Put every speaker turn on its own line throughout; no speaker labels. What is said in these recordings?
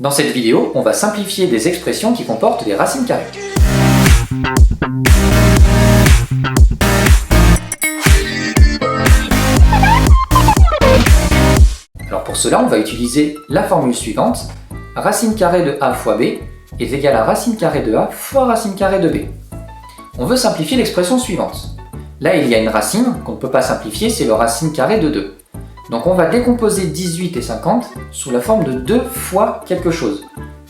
Dans cette vidéo, on va simplifier des expressions qui comportent des racines carrées. Alors pour cela, on va utiliser la formule suivante. Racine carrée de a fois b est égal à racine carrée de a fois racine carrée de b. On veut simplifier l'expression suivante. Là, il y a une racine qu'on ne peut pas simplifier, c'est le racine carrée de 2. Donc on va décomposer 18 et 50 sous la forme de 2 fois quelque chose.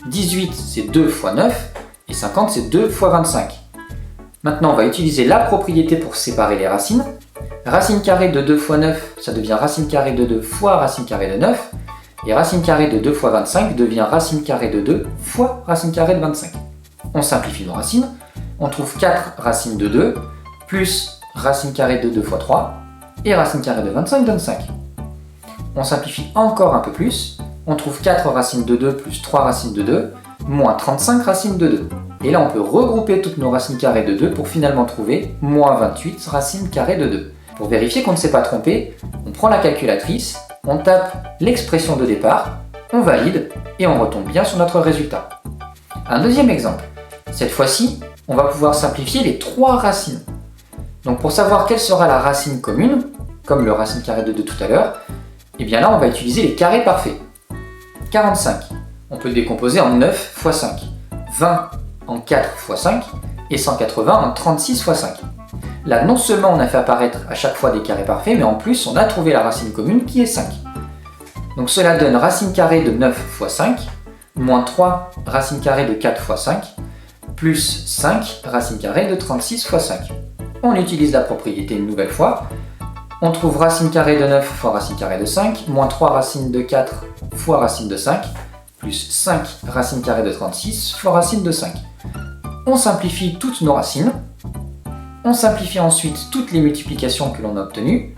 18 c'est 2 fois 9 et 50 c'est 2 fois 25. Maintenant on va utiliser la propriété pour séparer les racines. Racine carrée de 2 fois 9 ça devient racine carrée de 2 fois racine carrée de 9. Et racine carrée de 2 fois 25 devient racine carrée de 2 fois racine carrée de 25. On simplifie nos racines. On trouve 4 racines de 2 plus racine carrée de 2 fois 3 et racine carrée de 25 donne 5. On simplifie encore un peu plus, on trouve 4 racines de 2 plus 3 racines de 2, moins 35 racines de 2. Et là on peut regrouper toutes nos racines carrées de 2 pour finalement trouver moins 28 racines carrées de 2. Pour vérifier qu'on ne s'est pas trompé, on prend la calculatrice, on tape l'expression de départ, on valide et on retombe bien sur notre résultat. Un deuxième exemple. Cette fois-ci, on va pouvoir simplifier les 3 racines. Donc pour savoir quelle sera la racine commune, comme le racine carrée de 2 tout à l'heure, et bien là on va utiliser les carrés parfaits. 45, on peut le décomposer en 9 fois 5, 20 en 4 fois 5 et 180 en 36 fois 5. Là non seulement on a fait apparaître à chaque fois des carrés parfaits, mais en plus on a trouvé la racine commune qui est 5. Donc cela donne racine carrée de 9 fois 5, moins 3 racine carrée de 4 fois 5, plus 5 racine carrée de 36 fois 5. On utilise la propriété une nouvelle fois. On trouve racine carrée de 9 fois racine carrée de 5, moins 3 racine de 4 fois racine de 5, plus 5 racine carrée de 36 fois racine de 5. On simplifie toutes nos racines. On simplifie ensuite toutes les multiplications que l'on a obtenues.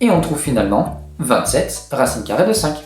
Et on trouve finalement 27 racine carrée de 5.